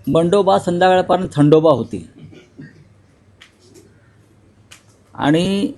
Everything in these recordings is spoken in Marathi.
मंडोबा संध्याकाळपर्यंत थंडोबा होतील. आणि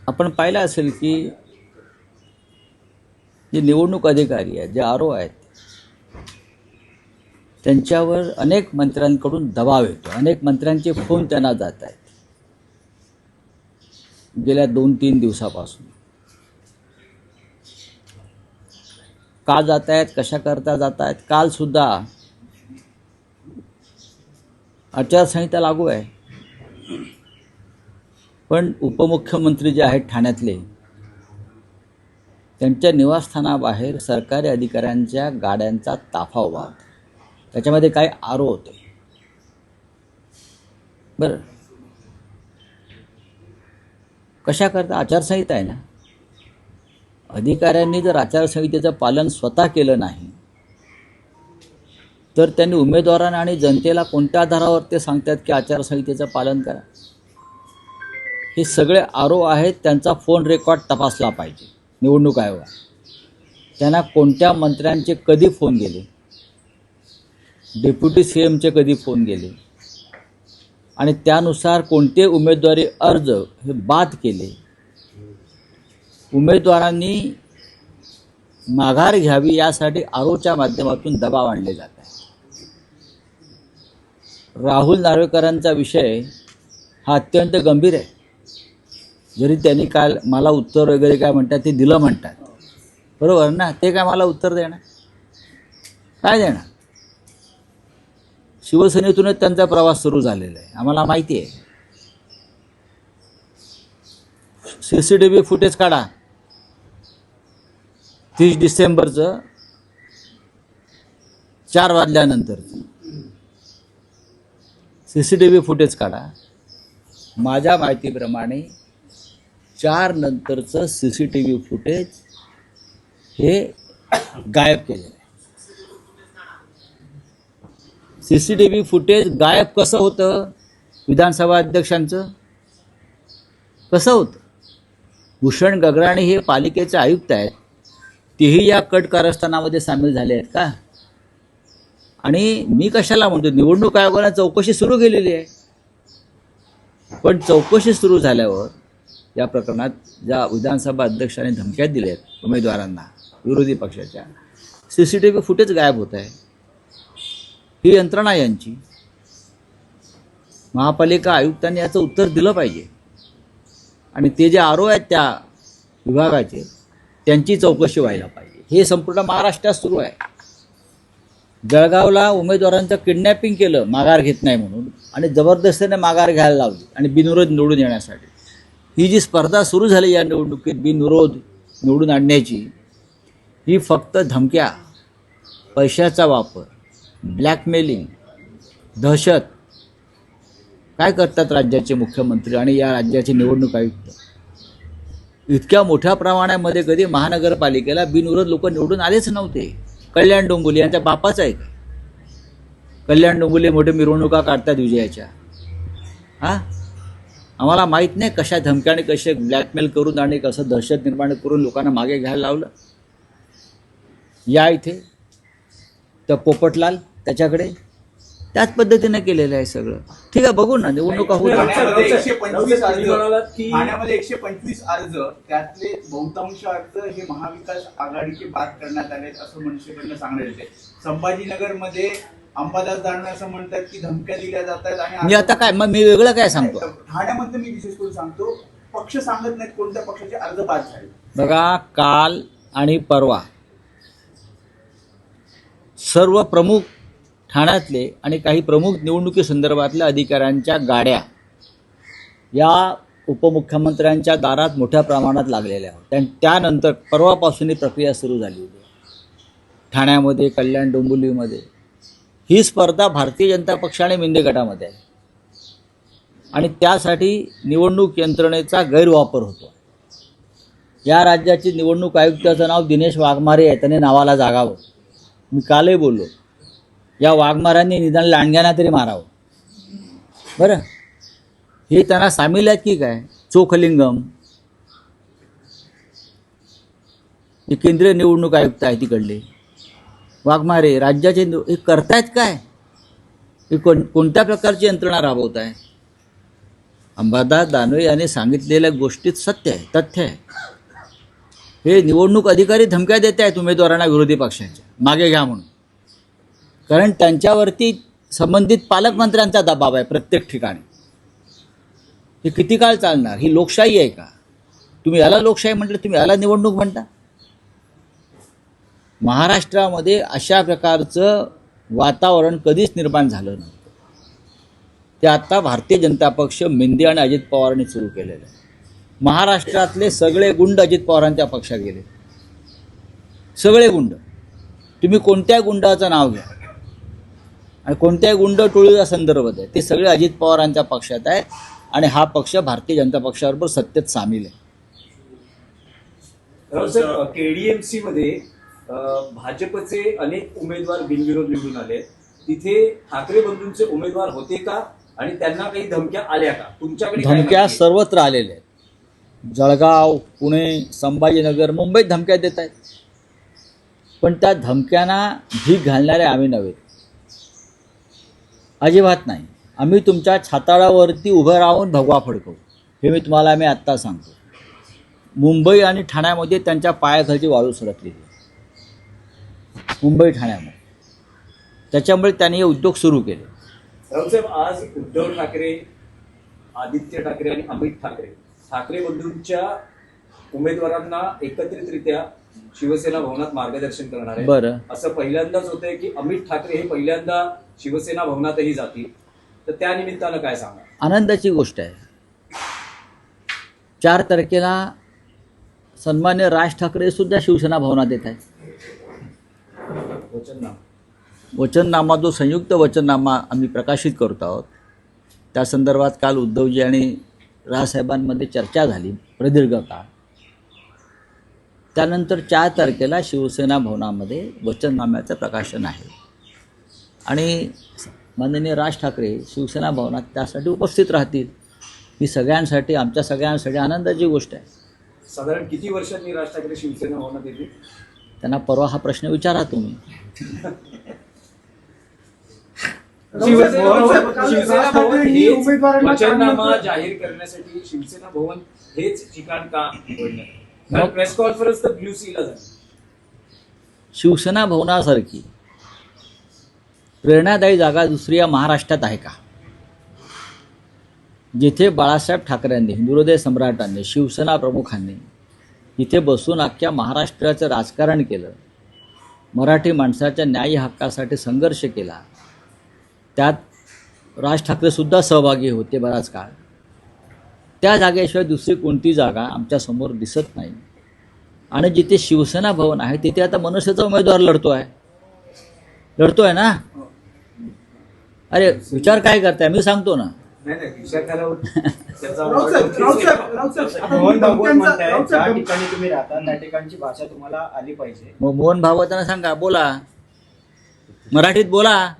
आपण पाहिलं असेल की जे निवडणूक अधिकारी आहेत, जे आरओ आहेत, त्यांच्यावर अनेक मंत्र्यांकडून दबाव येतो. अनेक मंत्र्यांचे फोन त्यांना जात आहेत गेल्या 2-3 दिवसापासून. का जात आहेत, कशा करता जात आहेत? कालसुद्धा आचारसंहिता लागू आहे, पण उपमुख्यमंत्री जे आहेत ठाण्यातले, त्यांच्या निवासस्थानाबाहेर सरकारी अधिकाऱ्यांच्या गाड्यांचा ताफा उभा होता. त्याच्यामध्ये काही आरो होते. बरं, कशा करता? आचारसंहिता आहे ना. अधिकाऱ्यांनी जर आचारसंहितेचं पालन स्वतः केलं नाही तर त्यांनी उमेदवारांना आणि जनतेला कोणत्या आधारावर ते सांगतात की आचारसंहितेचं पालन करा? हे सगळे आरो आहेत, त्यांचा फोन रेकॉर्ड तपासला पाहिजे निवडणूक आयोगात. त्यांना कोणत्या मंत्र्यांचे कधी फोन गेले, डेप्युटी CMचे कधी फोन गेले, आणि त्यानुसार कोणते उमेदवारी अर्ज हे बाद केले, उमेदवारांनी माघार घ्यावी यासाठी आरोच्या माध्यमातून दबाव आणले जात आहे. राहुल नार्वेकरांचा विषय हा अत्यंत गंभीर आहे. जरी त्यांनी काल मला उत्तर वगैरे काय म्हणतात ते दिलं म्हणतात, बरोबर ना? ते काय मला उत्तर देणार? काय देणार? शिवसेनेतूनच त्यांचा प्रवास सुरू झालेला आहे, आम्हाला माहिती आहे. CCTV फुटेज काढा 30 डिसेंबरचं 4 वाजल्यानंतरचं CCTV फुटेज काढा. माझ्या माहितीप्रमाणे 4 नंतरचं CCTV फुटेज हे गायब केलेलं आहे. CCTV फुटेज गायब कसं होतं? विधानसभा अध्यक्षांचं कसं होतं? भूषण गगराणी हे पालिकेचे आयुक्त आहेत, तेही या कट कारस्थानामध्ये सामील झाले आहेत का? आणि मी कशाला म्हणतो, निवडणूक आयोगाने चौकशी सुरू केलेली आहे, पण चौकशी सुरू झाल्यावर या प्रकरणात ज्या विधानसभा अध्यक्षांनी धमक्या दिल्या आहेत उमेदवारांना विरोधी पक्षाच्या, CCTV फुटेज गायब होत आहे. ही यंत्रणा यांची. महापालिका आयुक्तांनी याचं उत्तर दिलं पाहिजे. आणि ते जे आरो आहेत त्या विभागाचे, त्यांची चौकशी व्हायला पाहिजे. हे संपूर्ण महाराष्ट्रात सुरू आहे. जळगावला उमेदवारांचं किडनॅपिंग केलं माघार घेत नाही म्हणून, आणि जबरदस्तीने माघार घ्यायला लावली आणि बिनविरोध निवडून येण्यासाठी. ही जी स्पर्धा सुरू झाली या निवडणुकीत बिनविरोध निवडून आणण्याची, ही फक्त धमक्या, पैशाचा वापर, ब्लॅकमेलिंग, दहशत काय करतात राज्याचे मुख्यमंत्री आणि या राज्याचे निवडणूक आयुक्त. इतक्या मोठ्या प्रमाणामध्ये कधी महानगरपालिकेला बिनविरोध लोक निवडून आलेच नव्हते. कल्याण डोंबिवली यांच्या बापाचं आहे का? कल्याण डोंबिवली मोठे मिरवणुका काढतात विजयाच्या. आम्हाला माहीत नाही कशा धमक्याने, कसे ब्लॅकमेल करून आणि कसं दहशत निर्माण करून लोकांना मागे घ्यायला लावलं. या इथे तर पोपटलाल त्याच्याकडे त्याच पद्धतीने केलेलं आहे सगळं. ठीक आहे, बघू ना निवडणुका होत. ठाण्यामध्ये 125 अर्ज, त्यातले बहुतांश अर्ज हे महाविकास आघाडीचे बाद करण्यात आले असं मनसेकडनं सांगण्यात येते. संभाजीनगरमध्ये अंबादास दानवे असं म्हणतात की धमक्या दिल्या जातात. आणि मी आता काय, मग मी वेगळं काय सांगतो? ठाण्यामध्ये मी विशेष करून सांगतो, पक्ष सांगत नाहीत कोणत्या पक्षाचे अर्ज बाद झाले. बघा, काल आणि परवा सर्व प्रमुख ठाण्यातले आणि काही प्रमुख निवडणुकीसंदर्भातल्या अधिकाऱ्यांच्या गाड्या या उपमुख्यमंत्र्यांच्या दारात मोठ्या प्रमाणात लागलेल्या होत्या. त्यानंतर परवापासून ही प्रक्रिया सुरू झाली होती ठाण्यामध्ये, कल्याण डोंबिवलीमध्ये. ही स्पर्धा भारतीय जनता पक्ष आणि मिंदे गटामध्ये आहे आणि त्यासाठी निवडणूक यंत्रणेचा गैरवापर होतो. या राज्याचे निवडणूक आयुक्ताचं नाव दिनेश वाघमारे आहे, त्याने नावाला जागावं. मी कालही बोललो, या वाघमारांनी निदान लांडग्यांना तरी मारावं. बरं, हे त्यांना सामील आहेत की काय? चोखलिंगम हे केंद्रीय निवडणूक आयुक्त आहे तिकडले, वाघमारे राज्याचे, हे करतायत काय? ही कोणत्या प्रकारची यंत्रणा राबवत आहे? अंबादास दानवे यांनी सांगितलेल्या गोष्टीत सत्य आहे, तथ्य आहे. हे निवडणूक अधिकारी धमक्या देत आहेत उमेदवारांना विरोधी पक्षांच्या, मागे घ्या म्हणून. कारण त्यांच्यावरती संबंधित पालकमंत्र्यांचा दबाव आहे प्रत्येक ठिकाणी. हे किती काळ चालणार? ही लोकशाही आहे का? तुम्ही याला लोकशाही म्हटलं, तुम्ही याला निवडणूक म्हणता? महाराष्ट्रामध्ये अशा प्रकारचं वातावरण कधीच निर्माण झालं नव्हतं. ते आता भारतीय जनता पक्ष, मेंदी आणि अजित पवारांनी सुरू केलेलं आहे. महाराष्ट्रातले सगळे गुंड अजित पवारांच्या पक्षात गेले. सगळे गुंड. तुम्ही कोणत्या गुंडाचं नाव घ्या आणि कोणत्याही गुंड टोळीचा संदर्भ आहे, ते सगळे अजित पवारांच्या पक्षात आहेत आणि हा पक्ष भारतीय जनता पक्षाबरोबर सत्तेत सामील आहे. सर, केडीएमसी मध्ये भाजपचे अनेक उमेदवार बिनविरोध निवडून आले. तिथे ठाकरे बंधूंचे उमेदवार होते का आणि त्यांना काही धमक्या आल्या का? तुमच्याकडे काय धमक्या माहिती आहे? सर्वत्र आलेल्या आहेत. जळगाव, पुणे, संभाजीनगर, मुंबईत धमक्या देत आहेत. पण त्या धमक्यांना भीक घालणारे आम्ही नव्हे, अजिबात नाही. आम्ही तुमच्या छाताडावरती उभं राहून भगवा फडकवू, हे मी तुम्हाला आत्ता सांगतो. मुंबई आणि ठाण्यामध्ये त्यांच्या पायाखालची वाळू सरकलेली आहे. मुंबई ठाण्यामध्ये. त्याच्यामुळे त्यांनी हे उद्योग सुरू केले. राऊतसाहेब, आज उद्धव ठाकरे, आदित्य ठाकरे आणि अमित ठाकरे बंधूंच्या उमेदवारांना एकत्रितरित्या शिवसेना भवनात मार्गदर्शन करणार आहे. बरं. असं पहिल्यांदाच होतंय की अमित ठाकरे हे पहिल्यांदा शिवसेना भवनातही जातील. तर त्या निमित्तानं काय सांगा? आनंदाची गोष्ट आहे. 4 तारखेला सन्मान्य राज ठाकरे सुद्धा शिवसेना भवनात येत आहेत. वचननामा, जो संयुक्त वचननामा आम्ही प्रकाशित करतो आहोत, त्या संदर्भात काल उद्धवजी आणि राजसाहेबांमध्ये चर्चा झाली प्रदीर्घ काळ. त्यानंतर 4 तारखेला शिवसेना भवनामध्ये वचननाम्याचं प्रकाशन आहे आणि माननीय राज ठाकरे शिवसेना भवनात त्यासाठी उपस्थित राहतील. ही सगळ्यांसाठी, आमच्या सगळ्यांसाठी आनंदाची गोष्ट आहे. साधारण किती वर्षांनी राज ठाकरे शिवसेना भवनात येतील? त्यांना परवा हा प्रश्न विचारा तुम्ही. शिवसेना भवन हेच वचननामा जाहीर करण्यासाठी शिवसेना भवन हेच ठिकाण का निवडलं? प्रेस कॉन्फरन्स तर ब्ल्यू सीला झाली. शिवसेना भवनासारखी प्रेरणादायी जागा दुसरी या महाराष्ट्रात आहे का? जिथे बाळासाहेब ठाकरेंनी, हिंदुहृदय सम्राटांनी, शिवसेना प्रमुखांनी इथे बसून अख्ख्या महाराष्ट्राचं राजकारण केलं, मराठी माणसाच्या न्याय्य हक्कासाठी संघर्ष केला, त्यात राज ठाकरेसुद्धा सहभागी होते बराच काळ. त्या जागेशिवाय दुसरी कोणती जागा आमच्यासमोर दिसत नाही. आणि जिथे शिवसेना भवन आहे तिथे आता मनसेचा उमेदवार लढतोय ना. अरे विचार काय करताय? मी सांगतो ना. मोहन भागवत म्हणताय ज्या ठिकाणी तुम्ही राहता त्या ठिकाणची भाषा तुम्हाला आली पाहिजे. मग मोहन भागवतांना सांगा, बोला मराठीत बोला.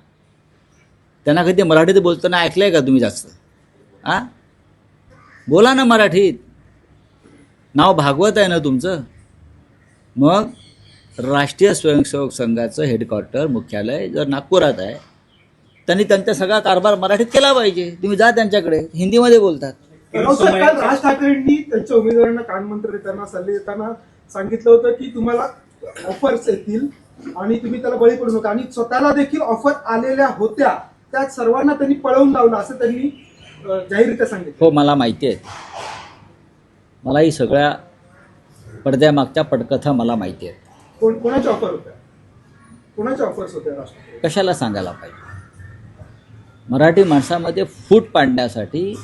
त्यांना कधी मराठीत बोलताना ऐकलंय का तुम्ही जास्त? बोला ना मराठीत. नाव भागवत आहे ना तुमचं. मग राष्ट्रीय स्वयंसेवक संघाचं हेडक्वार्टर, मुख्यालय जर नागपुरात आहे, त्यांनी त्यांचा सगळा कारभार मराठीत केला पाहिजे. तुम्ही जा त्यांच्याकडे, हिंदीमध्ये बोलतात. राज ठाकरेंनी त्यांच्या उमेदवारांना कानमंत्र देताना, सल्ले देताना सांगितलं होतं की तुम्हाला ऑफर्स येतील आणि तुम्ही त्याला बळी पडू नका. आणि स्वतःला देखील ऑफर आलेल्या होत्या, त्या सर्वांना त्यांनी पळवून लावलं असं त्यांनी जाहीररित्या सांगितलं. हो, मला माहिती आहे. मला ही सगळ्या पडद्यामागच्या पटकथा मला माहिती आहेत. कोणाच्या ऑफर होत्या? कोणाच्या ऑफर्स होत्या राज ठाकरे? कशाला सांगायला पाहिजे? मराठी माणसामध्ये फूट पाडण्यासाठी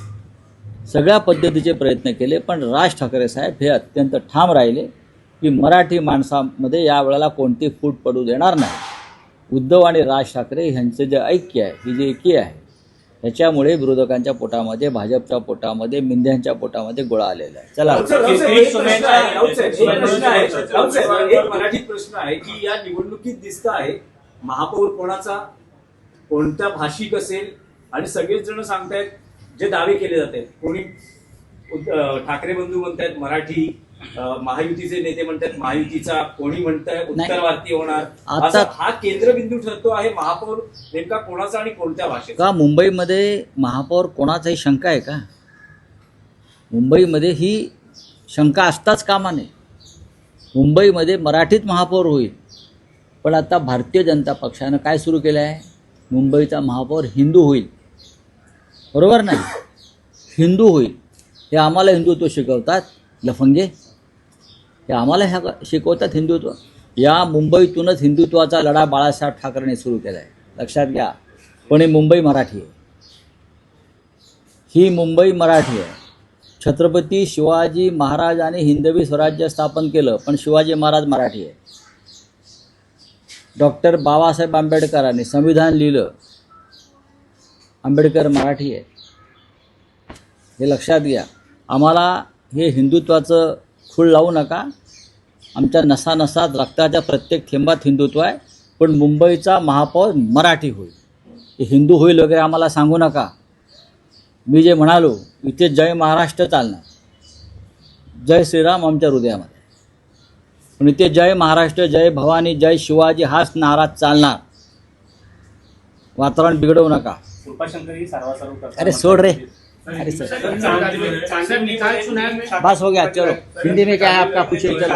सगळ्या पद्धतीचे प्रयत्न केले, पण राज ठाकरे साहेब हे अत्यंत ठाम राहिले की मराठी माणसामध्ये यावेळेला कोणती फूट पडू देणार नाही. उद्धव आणि राज ठाकरे यांचं जे ऐक्य आहे, ही जी एकी आहे, त्याच्यामुळे विरोधकांच्या पोटामध्ये, भाजपच्या पोटामध्ये, मिंद्यांच्या पोटामध्ये गोळा आलेला आहे. चला, एक मराठीत प्रश्न आहे की या निवडणुकीत दिसत आहे महापौर कोणाचा, कोणत्या भाषिक असेल, आणि सगळेच जण सांगतायत जे दावे केले जात आहेत. कोणी ठाकरे बंधू म्हणतायत मराठी, महायुतीचे नेते म्हणतात महायुतीचा, कोणी म्हणताय उत्तर नाही. भारतीय होणार. आता- असा हा केंद्रबिंदू ठरतो आहे महापौर नेमका कोणाचा आणि कोणत्या भाषेचा. का मुंबईमध्ये महापौर कोणाचाही शंका आहे का? मुंबईमध्ये ही शंका असताच कामा नये. मुंबईमध्ये मराठीत महापौर होईल, पण आता भारतीय जनता पक्षानं काय सुरू केलं आहे? मुंबईचा महापौर हिंदू होईल. बरोबर नाही? हिंदू होईल. हे आम्हाला हिंदुत्व शिकवतात लफंगे, हे आम्हाला ह्या शिकवतात हिंदुत्व. या मुंबईतूनच हिंदुत्वाचा लढा बाळासाहेब ठाकरेंनी सुरू केला आहे, लक्षात घ्या. पण ही मुंबई मराठी आहे, ही मुंबई मराठी आहे. छत्रपती शिवाजी महाराजांनी हिंदवी स्वराज्य स्थापन केलं, पण शिवाजी महाराज मराठी आहे. डॉक्टर बाबासाहेब आंबेडकरांनी संविधान लिहिलं, आंबेडकर मराठी आहे. हे लक्षात घ्या. आम्हाला हे हिंदुत्वाचं खूळ लावू नका. आमच्या नसानसात रक्ताच्या प्रत्येक थेंबात हिंदुत्व आहे, पण मुंबईचा महापौर मराठी होईल. हे हिंदू होईल वगैरे आम्हाला सांगू नका. मी जे म्हणालो, इथे जय महाराष्ट्र चालणार, जय श्रीराम आमच्या हृदयामध्ये, पण इथे जय महाराष्ट्र, जय भवानी, जय शिवाजी हाच नारा चालणार. वातावरण बिघडवू नका. कृपाशंकर ही सर्वासर्व करतात. अरे सोड रे. अरे सर, बस हो गया, चलो. हिंदी में क्या है आपका, पूछिए. चलो,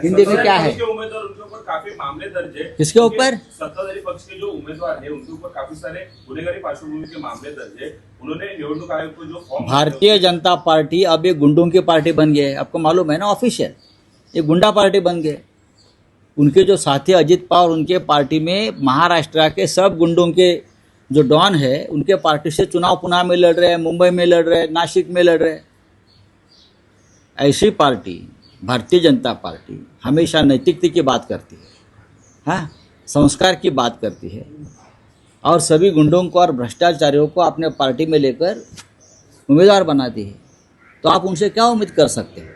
हिंदी में क्या है? उम्मीदवार उनके ऊपर काफी मामले दर्ज है. किसके ऊपर? सत्ताधारी पक्ष के जो उम्मीदवार है उनके ऊपर काफी सारे गुनेगारी पार्श्वभूमि के मामले दर्ज है. उन्होंने निवडणूक आयोग को जो फॉर्म भारतीय जनता पार्टी अब ये गुंडों की पार्टी बन गई है. आपको मालूम है ना, ऑफिशियल ये गुंडा पार्टी बन गए. उनके जो साथी अजित पवार, उनके पार्टी में महाराष्ट्र के सब गुंडों के जो डॉन है, उनके पार्टी से चुनाव पुणे में लड़ रहे हैं, मुंबई में लड़ रहे हैं, नासिक में लड़ रहे हैं. ऐसी पार्टी भारतीय जनता पार्टी हमेशा नैतिकता की बात करती है, हाँ, संस्कार की बात करती है, और सभी गुंडों को और भ्रष्टाचारियों को अपने पार्टी में लेकर उम्मीदवार बनाती है. तो आप उनसे क्या उम्मीद कर सकते हैं?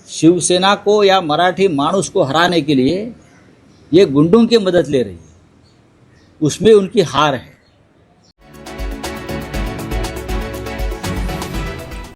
शिवसेना को या मराठी मानुस को हराने के लिए ये गुंडों की मदद ले रही है, उसमें उनकी हार है.